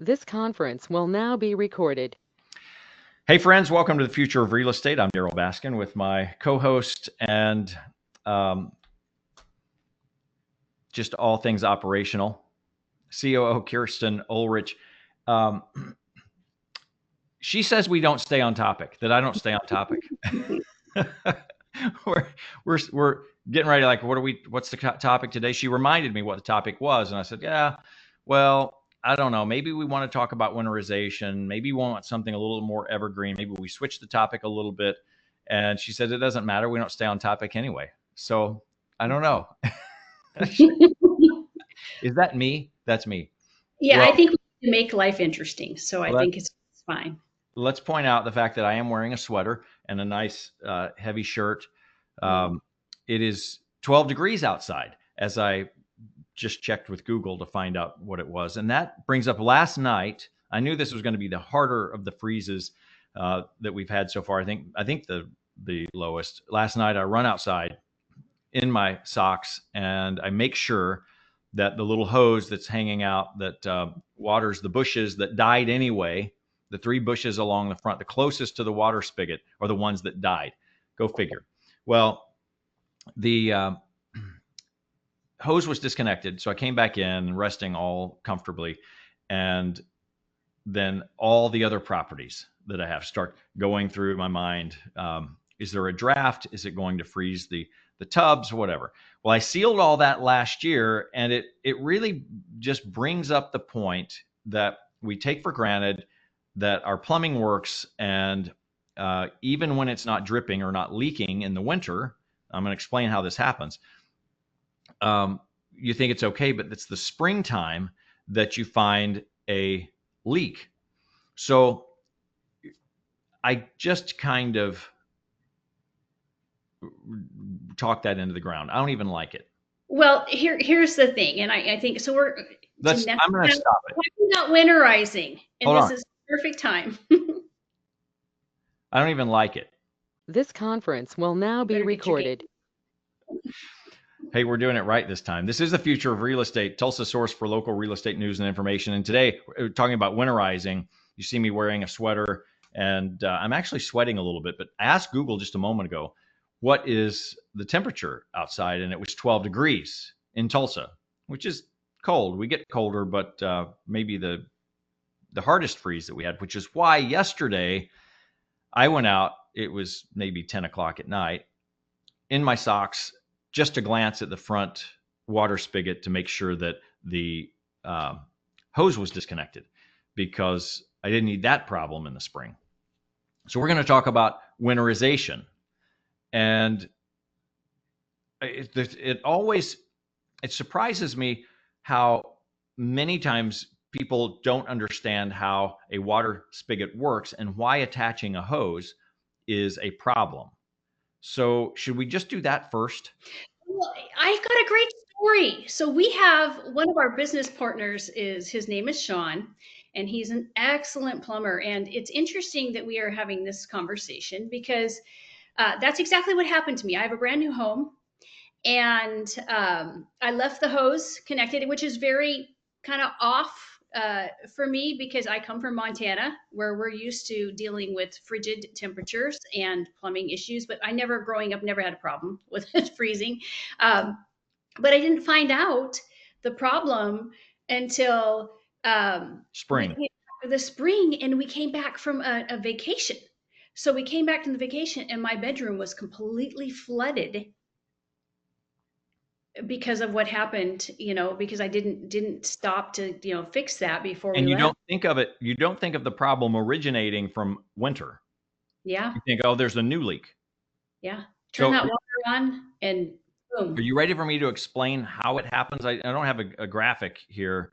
This conference will now be recorded. Hey friends, welcome to the Future of Real Estate. I'm Darryl Baskin with my co-host and just all things operational, COO Kirsten Ulrich. She says we don't stay on topic, that I don't stay on topic. we're getting ready, like, what's the topic today? She reminded me what the topic was, and I said, yeah, well, I don't know. Maybe we want to talk about winterization. Maybe we want something a little more evergreen. Maybe we switch the topic a little bit. And she said, it doesn't matter. We don't stay on topic anyway. So I don't know. Is that me? That's me. Yeah, well, I think we can make life interesting. So I think it's fine. Let's point out the fact that I am wearing a sweater and a nice heavy shirt. It is 12 degrees outside, as I just checked with Google to find out what it was. And that brings up last night. I knew this was going to be the harder of the freezes that we've had so far. I think the lowest. Last night I run outside in my socks and I make sure that the little hose that's hanging out that waters the bushes that died anyway, the 3 bushes along the front, the closest to the water spigot, are the ones that died. Go figure. Well, the hose was disconnected, so I came back in, resting all comfortably, and then all the other properties that I have start going through my mind. Is there a draft? Is it going to freeze the tubs? Whatever. Well, I sealed all that last year, and it really just brings up the point that we take for granted that our plumbing works, and even when it's not dripping or not leaking in the winter, I'm going to explain how this happens. You think it's okay, but it's the springtime that you find a leak. So I just kind of talk that into the ground. I don't even like it. Well, here's the thing, and I think so. I'm going to stop it. We're not winterizing, and this is perfect time. I don't even like it. This conference will now be recorded. Hey, we're doing it right this time. This is the Future of Real Estate, Tulsa source for local real estate news and information. And today we're talking about winterizing. You see me wearing a sweater, and I'm actually sweating a little bit. But I asked Google just a moment ago, what is the temperature outside? And it was 12 degrees in Tulsa, which is cold. We get colder, but maybe the hardest freeze that we had, which is why yesterday I went out. It was maybe 10 o'clock at night in my socks, just to glance at the front water spigot to make sure that the hose was disconnected, because I didn't need that problem in the spring. So we're going to talk about winterization. And it surprises me how many times people don't understand how a water spigot works and why attaching a hose is a problem. So should we just do that first? Well, I've got a great story. So we have one of our business partners, his name is Sean, and he's an excellent plumber. And it's interesting that we are having this conversation because that's exactly what happened to me. I have a brand new home, and I left the hose connected, which is very kind of off for me because I come from Montana, where we're used to dealing with frigid temperatures and plumbing issues. But I growing up, never had a problem with it freezing. But I didn't find out the problem until spring. The spring, and we came back from a vacation. So we came back from the vacation, and my bedroom was completely flooded because of what happened, because I didn't stop to, fix that before we left. And you don't think of the problem originating from winter. Yeah. You think, oh, there's a new leak. Yeah. Turn that water on and boom. Are you ready for me to explain how it happens? I don't have a graphic here,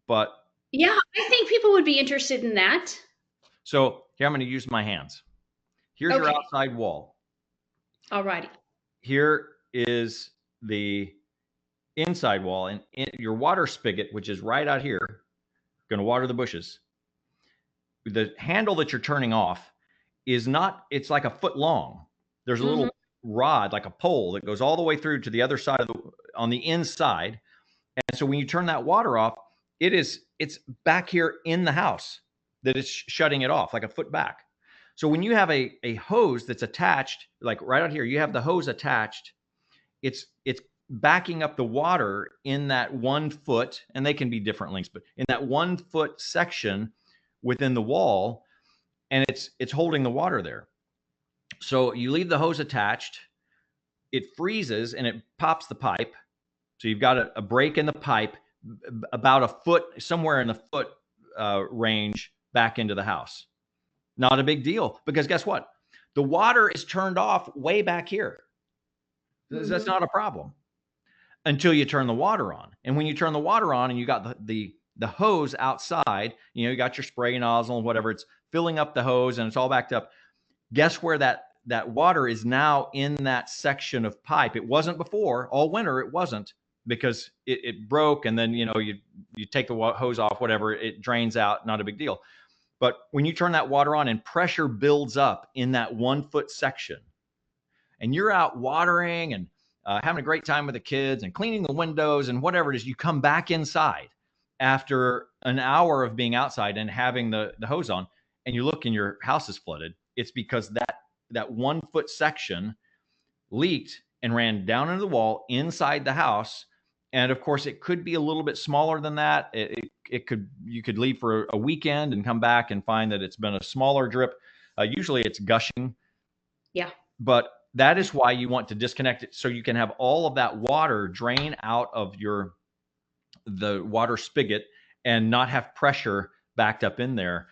but. Yeah, I think people would be interested in that. So here, I'm going to use my hands. Here's your outside wall. All righty. Here is the inside wall, and your water spigot, which is right out here, going to water the bushes. The handle that you're turning off is not, it's like a foot long. There's a little rod, like a pole, that goes all the way through to the other side on the inside. And so when you turn that water off, it is it's back here in the house that it's shutting it off, like a foot back. So when you have a hose that's attached, like right out here, you have the hose attached, it's backing up the water in that 1 foot, and they can be different lengths, but in that 1 foot section within the wall, and it's holding the water there. So you leave the hose attached, it freezes and it pops the pipe. So you've got a break in the pipe about a foot, somewhere in the foot range back into the house. Not a big deal, because guess what? The water is turned off way back here. That's not a problem until you turn the water on. And when you turn the water on and you got the hose outside, you got your spray nozzle and whatever, it's filling up the hose and it's all backed up. Guess where that water is now in that section of pipe. It wasn't before. All winter it wasn't, because it broke, and then you take the hose off, whatever, it drains out, not a big deal. But when you turn that water on and pressure builds up in that 1 foot section, and you're out watering and having a great time with the kids and cleaning the windows and whatever it is, you come back inside after an hour of being outside and having the hose on, and you look and your house is flooded. It's because that 1 foot section leaked and ran down into the wall inside the house. And of course, it could be a little bit smaller than that. You could leave for a weekend and come back and find that it's been a smaller drip. Usually it's gushing. Yeah. But that is why you want to disconnect it, so you can have all of that water drain out of the water spigot and not have pressure backed up in there.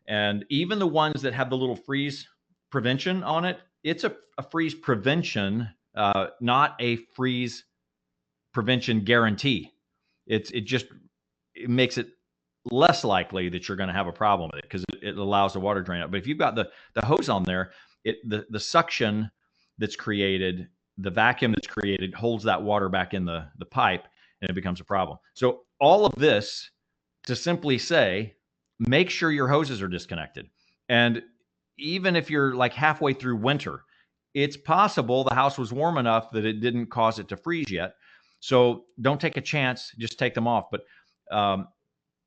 And even the ones that have the little freeze prevention on it, it's a freeze prevention, not a freeze prevention guarantee. It makes it less likely that you're going to have a problem with it, because it allows the water drain out. But if you've got the hose on there, the suction that's created, the vacuum that's created, holds that water back in the pipe, and it becomes a problem. So all of this to simply say, make sure your hoses are disconnected. And even if you're like halfway through winter, it's possible the house was warm enough that it didn't cause it to freeze yet. So don't take a chance, just take them off. But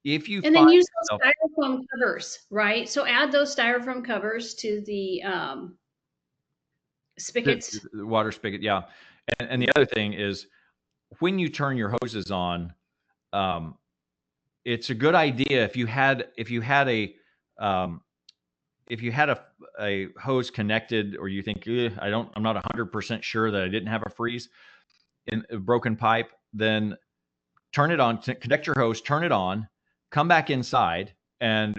if you and then use those styrofoam covers, right? So add those styrofoam covers to the spigots. The water spigot, yeah. And the other thing is, when you turn your hoses on, it's a good idea if you had a hose connected, or you think I'm not 100% sure that I didn't have a freeze in a broken pipe, then turn it on, connect your hose, turn it on, come back inside, and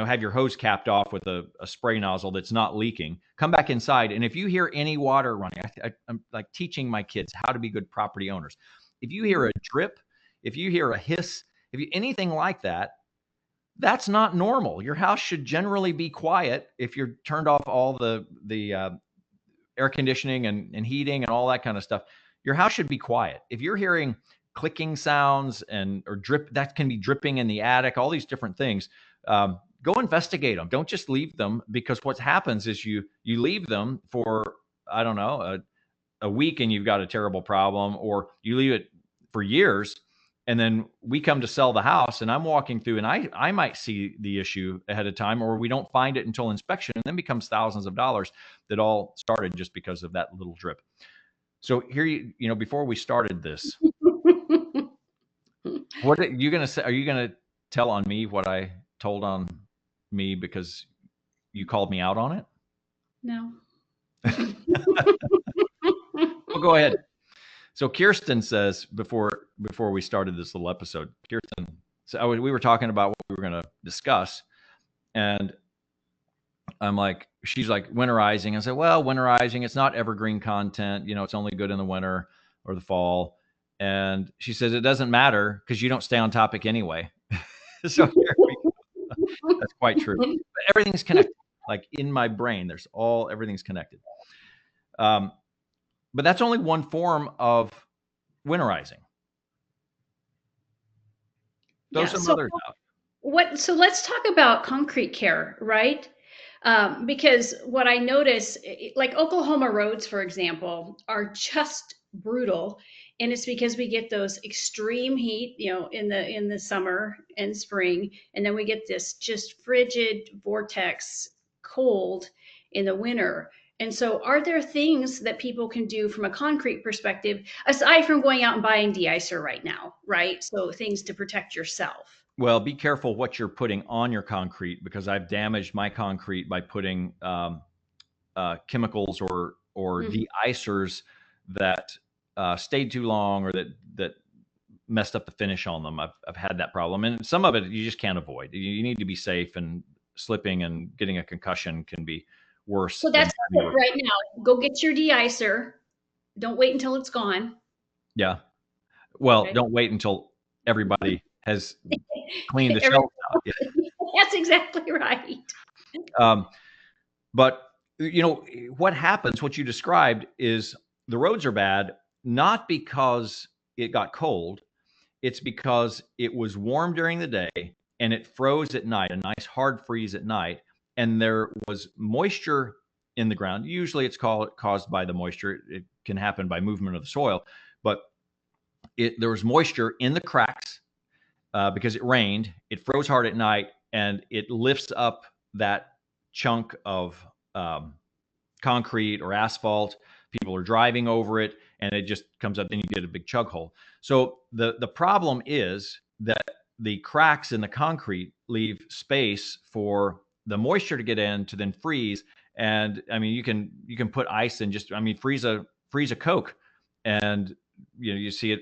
have your hose capped off with a spray nozzle that's not leaking. Come back inside, and if you hear any water running, I'm like teaching my kids how to be good property owners. If you hear a drip, if you hear a hiss, anything like that, that's not normal. Your house should generally be quiet if you're turned off all the air conditioning and heating and all that kind of stuff. Your house should be quiet. If you're hearing clicking sounds or drip, that can be dripping in the attic, all these different things, go investigate them. Don't just leave them, because what happens is you leave them for, I don't know, a week and you've got a terrible problem, or you leave it for years. And then we come to sell the house, and I'm walking through, and I might see the issue ahead of time, or we don't find it until inspection, and then becomes thousands of dollars that all started just because of that little drip. So here, before we started this, what are you going to say? Are you going to tell on me what I told on me because you called me out on it? No. Well, go ahead. So Kirsten says, before we started this little episode, we were talking about what we were going to discuss, and she's like, winterizing. I said, well, winterizing, it's not evergreen content. It's only good in the winter or the fall. And she says, it doesn't matter because you don't stay on topic anyway. So that's quite true. But everything's connected. Like in my brain, everything's connected. But that's only one form of winterizing. Those are some other stuff. So let's talk about concrete care, right? Because what I notice, like Oklahoma roads, for example, are just brutal. And it's because we get those extreme heat, in the summer and spring, and then we get this just frigid vortex cold in the winter. And so, are there things that people can do from a concrete perspective, aside from going out and buying de-icer right now, right? So, things to protect yourself. Well, be careful what you're putting on your concrete, because I've damaged my concrete by putting chemicals or Mhm. de-icers that stayed too long, or that messed up the finish on them. I've had that problem, and some of it you just can't avoid. You need to be safe, and slipping and getting a concussion can be worse So than that's having it right now. Go get your de-icer. Don't wait until it's gone. yeah. Well, Okay. don't wait until everybody has cleaned the Every- shelves out. Yeah. That's exactly right. Um, but what happens, what you described, is the roads are bad, not because it got cold. It's because it was warm during the day and it froze at night, a nice hard freeze at night, and there was moisture in the ground. Usually it's caused by the moisture. It can happen by movement of the soil, but there was moisture in the cracks because it rained. It froze hard at night, and it lifts up that chunk of concrete or asphalt. People are driving over it, and it just comes up. Then you get a big chug hole. So the problem is that the cracks in the concrete leave space for the moisture to get in to then freeze. And I mean, you can put ice in, just freeze a Coke, and you see it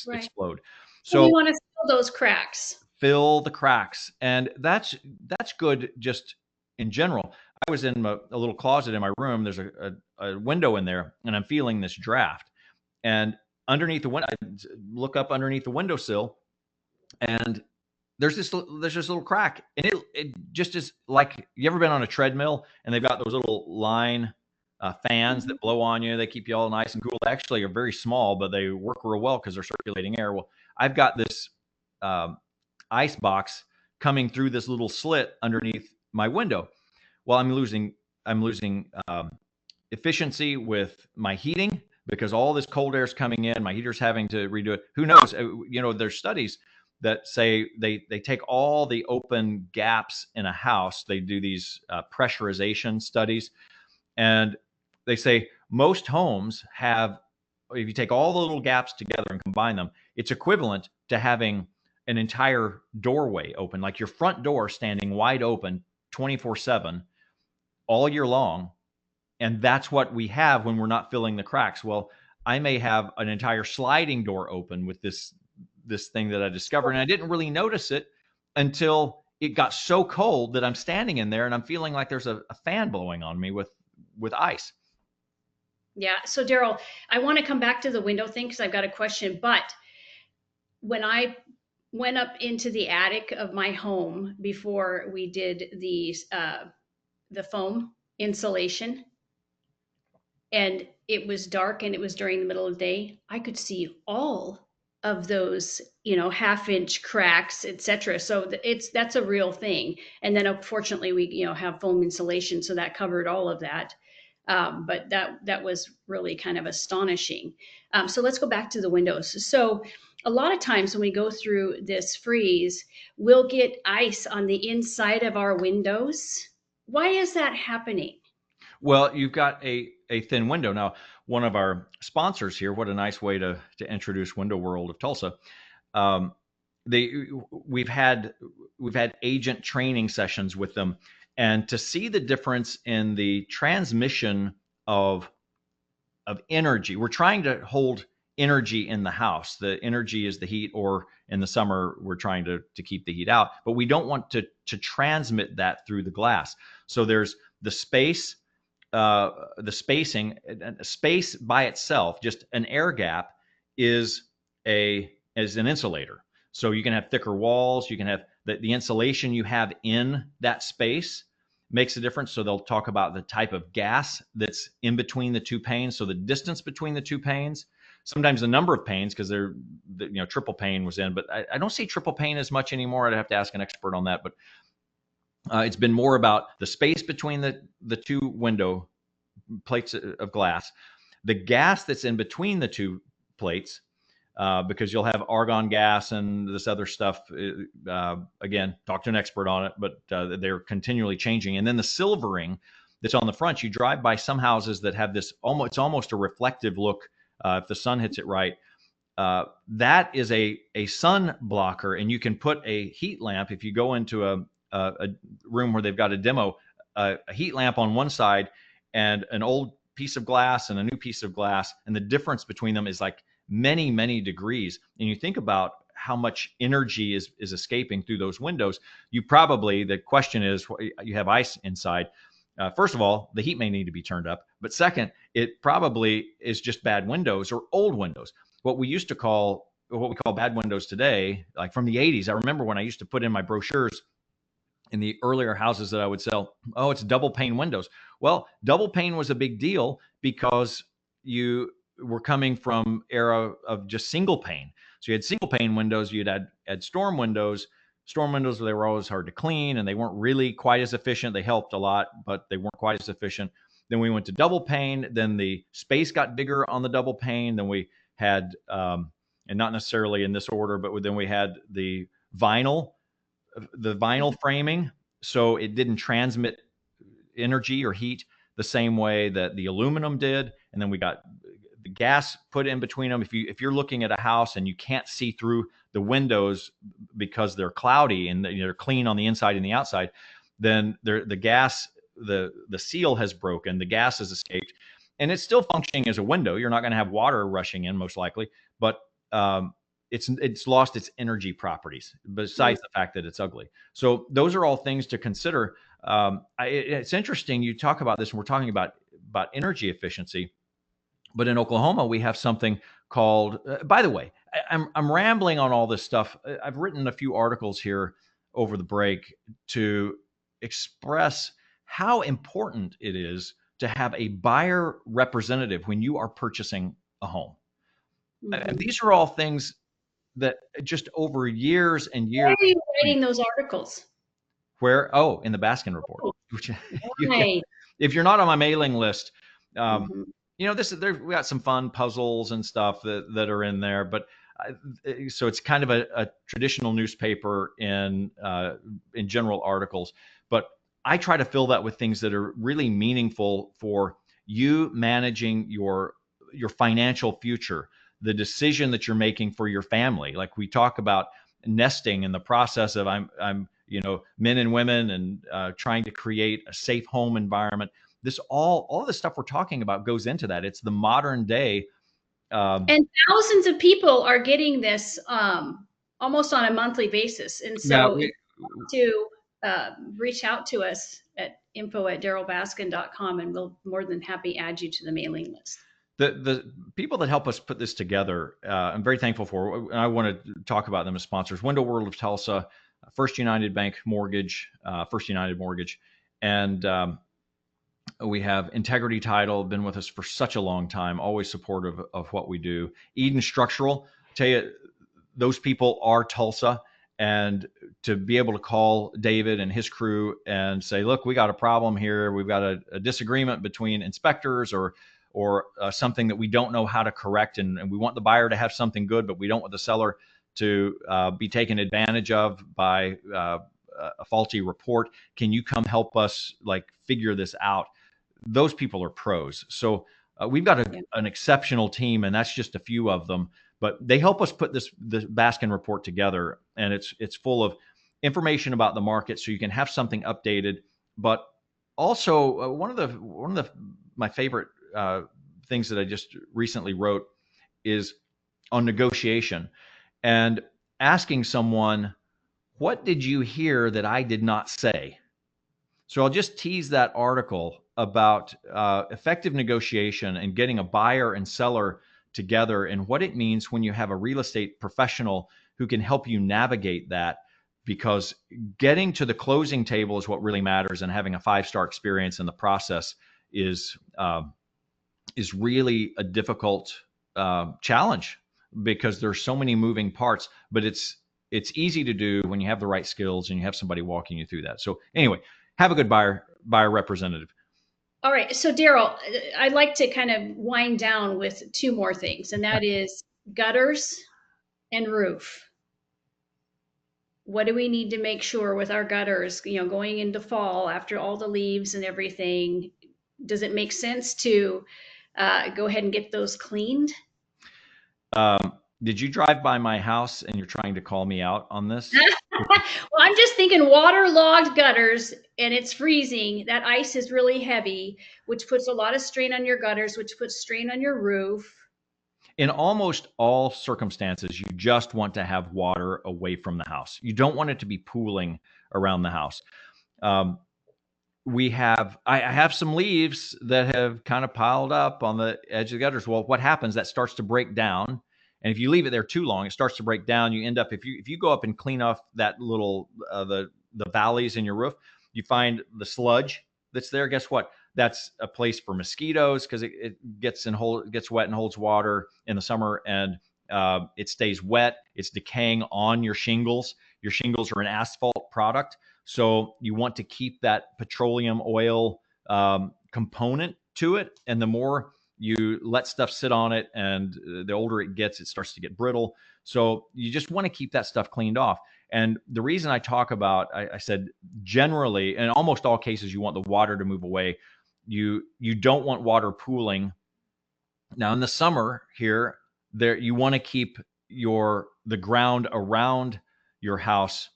Right. explode. So we So want to fill those cracks. fill the cracks, and that's good just in general. I was in a little closet in my room. There's a window in there, and I'm feeling this draft. And underneath the window, I look up underneath the windowsill, and there's this little crack, and it just is like, you ever been on a treadmill and they've got those little line fans Mhm. that blow on you? They keep you all nice and cool. They actually are very small, but they work real well because they're circulating air. Well, I've got this um, ice box coming through this little slit underneath my window. Well, I'm losing efficiency with my heating because all this cold air is coming in. My heater's having to redo it. Who knows? There's studies that say they take all the open gaps in a house. They do these pressurization studies, and they say most homes have, if you take all the little gaps together and combine them, it's equivalent to having an entire doorway open, like your front door standing wide open 24/7 all year long. And that's what we have when we're not filling the cracks. Well, I may have an entire sliding door open with this thing that I discovered, and I didn't really notice it until it got so cold that I'm standing in there and I'm feeling like there's a fan blowing on me with ice. Yeah. So Darryl, I want to come back to the window thing because I've got a question. But when I went up into the attic of my home before we did the foam insulation, and it was dark and it was during the middle of the day, I could see all of those, half-inch cracks, etc. So that's a real thing. And then fortunately we, have foam insulation, so that covered all of that. But that was really kind of astonishing. So let's go back to the windows. So a lot of times when we go through this freeze, we'll get ice on the inside of our windows. Why is that happening? Well, you've got a thin window. Now, one of our sponsors here, what a nice way to introduce Window World of Tulsa. Um, they we've had agent training sessions with them, and to see the difference in the transmission of energy. We're trying to hold energy in the house. The energy is the heat, or in the summer, we're trying to keep the heat out, but we don't want to transmit that through the glass. So there's the space, the spacing. Space by itself, just an air gap, is an insulator. So you can have thicker walls. You can have the insulation you have in that space makes a difference. So they'll talk about the type of gas that's in between the two panes. So the distance between the two panes, sometimes the number of panes, because triple pane was in, but I don't see triple pane as much anymore. I'd have to ask an expert on that, but it's been more about the space between the two window plates of glass, the gas that's in between the two plates, because you'll have argon gas and this other stuff. Again, talk to an expert on it, but they're continually changing. And then the silvering that's on the front, you drive by some houses that have this it's almost a reflective look if the sun hits it right. That is a sun blocker, and you can put a heat lamp if you go into a room where they've got a demo, a heat lamp on one side and an old piece of glass and a new piece of glass, and the difference between them is like many degrees. And you think about how much energy is escaping through those windows. The question is, you have ice inside. First of all, the heat may need to be turned up, but second, it probably is just bad windows or old windows. What we call bad windows today, like from the 80s. I remember when I used to put in my brochures in the earlier houses that I would sell, oh, it's double pane windows. Well, double pane was a big deal because you were coming from era of just single pane. So you had single pane windows, you'd add storm windows. Storm windows, they were always hard to clean and they weren't really quite as efficient. They helped a lot, but they weren't quite as efficient. Then we went to double pane. Then the space got bigger on the double pane. Then we had, and not necessarily in this order, but then we had the vinyl framing. So it didn't transmit energy or heat the same way that the aluminum did. And then we got the gas put in between them. If you're looking at a house and you can't see through the windows because they're cloudy and they're clean on the inside and the outside, then the seal has broken, the gas has escaped, and it's still functioning as a window. You're not going to have water rushing in most likely, but it's lost its energy properties besides the fact that it's ugly. So those are all things to consider. It's interesting you talk about this, and we're talking about energy efficiency. But in Oklahoma, we have something called, by the way, I'm rambling on all this stuff. I've written a few articles here over the break to express how important it is to have a buyer representative when you are purchasing a home. Mm-hmm. And these are all things that just over years and years. Where are you writing those articles? Where? Oh, in the Baskin report. Right. If you're not on my mailing list, we got some fun puzzles and stuff that are in there, but so it's kind of a traditional newspaper in general articles, but I try to fill that with things that are really meaningful for you managing your financial future, the decision that you're making for your family. Like we talk about nesting and the process of I'm men and women and trying to create a safe home environment. This all the stuff we're talking about goes into that. It's the modern day. And thousands of people are getting this almost on a monthly basis. And so reach out to us at info@darrylbaskin.com, and we'll more than happy add you to the mailing list. The people that help us put this together, I'm very thankful for. And I want to talk about them as sponsors: Window World of Tulsa, First United Bank Mortgage, First United Mortgage, and we have Integrity Title, been with us for such a long time, always supportive of what we do. Eden Structural, tell you, those people are Tulsa, and to be able to call David and his crew and say, look, we got a problem here. We've got a disagreement between inspectors or something that we don't know how to correct. And we want the buyer to have something good, but we don't want the seller to be taken advantage of by a faulty report. Can you come help us figure this out? Those people are pros. So we've got an exceptional team, and that's just a few of them. But they help us put the Baskin report together, and it's full of information about the market, so you can have something updated. But also, one of my favorite things that I just recently wrote is on negotiation and asking someone, "What did you hear that I did not say?" So I'll just tease that article about effective negotiation and getting a buyer and seller together, and what it means when you have a real estate professional who can help you navigate that, because getting to the closing table is what really matters, and having a 5-star experience in the process is really a difficult challenge, because there's so many moving parts, but it's easy to do when you have the right skills and you have somebody walking you through that. So anyway, have a good buyer representative. All right. So Darryl, I'd like to kind of wind down with 2 more things, and that is gutters and roof. What do we need to make sure with our gutters, going into fall after all the leaves and everything? Does it make sense to go ahead and get those cleaned? Did you drive by my house and you're trying to call me out on this? Well, I'm just thinking waterlogged gutters and it's freezing. That ice is really heavy, which puts a lot of strain on your gutters, which puts strain on your roof. In almost all circumstances, you just want to have water away from the house. You don't want it to be pooling around the house. Um, I have some leaves that have kind of piled up on the edge of the gutters. Well, what happens? That starts to break down. And if you leave it there too long, it starts to break down. You end up, if you go up and clean off that little, the valleys in your roof, you find the sludge that's there. Guess what? That's a place for mosquitoes because it gets wet and holds water in the summer, and it stays wet. It's decaying on your shingles. Your shingles are an asphalt product, so you want to keep that petroleum oil component to it. And the more you let stuff sit on it, and the older it gets, it starts to get brittle. So you just want to keep that stuff cleaned off. And the reason I talk about, I said generally, in almost all cases, you want the water to move away. You don't want water pooling. Now in the summer here, you want to keep the ground around your house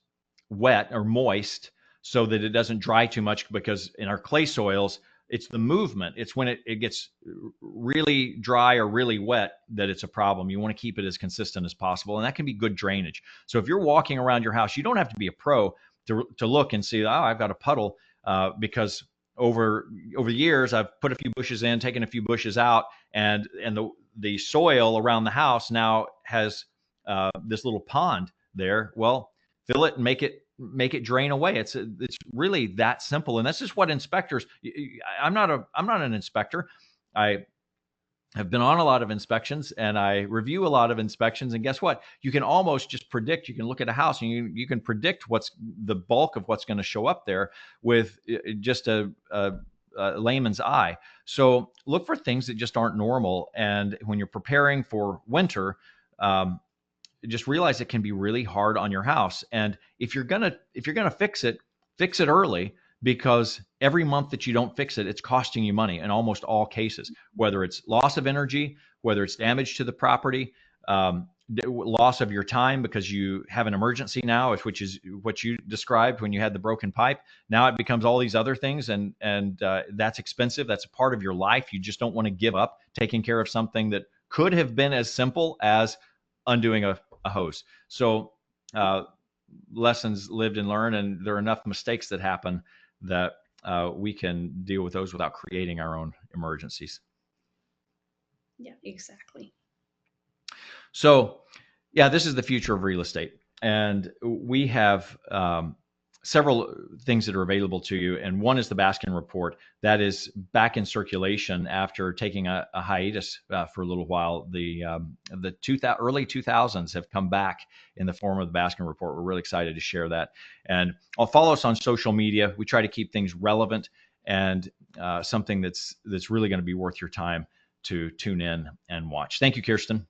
wet or moist so that it doesn't dry too much, because in our clay soils, it's the movement. It's when it gets really dry or really wet that it's a problem. You want to keep it as consistent as possible, and that can be good drainage. So if you're walking around your house, you don't have to be a pro to look and see, oh, I've got a puddle, because over the years, I've put a few bushes in, taken a few bushes out, and the soil around the house now has this little pond there. Well, fill it and make it drain away. It's really that simple. And that's just what inspectors. I'm not an inspector. I have been on a lot of inspections and I review a lot of inspections. And guess what? You can almost just predict. You can look at a house and you can predict what's the bulk of what's going to show up there with just a layman's eye. So look for things that just aren't normal. And when you're preparing for winter, just realize it can be really hard on your house. And if you're gonna fix it early, because every month that you don't fix it, it's costing you money in almost all cases, whether it's loss of energy, whether it's damage to the property, loss of your time because you have an emergency now, which is what you described when you had the broken pipe. Now it becomes all these other things, and that's expensive. That's a part of your life. You just don't want to give up taking care of something that could have been as simple as undoing a hose. So lessons lived and learned, and there are enough mistakes that happen that we can deal with those without creating our own emergencies. Yeah, exactly. So, yeah, this is the future of real estate. And we have several things that are available to you. And one is the Baskin report that is back in circulation after taking a hiatus for a little while. The early 2000s have come back in the form of the Baskin report. We're really excited to share that. And I'll follow us on social media. We try to keep things relevant and something that's really going to be worth your time to tune in and watch. Thank you, Kirsten.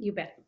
You bet.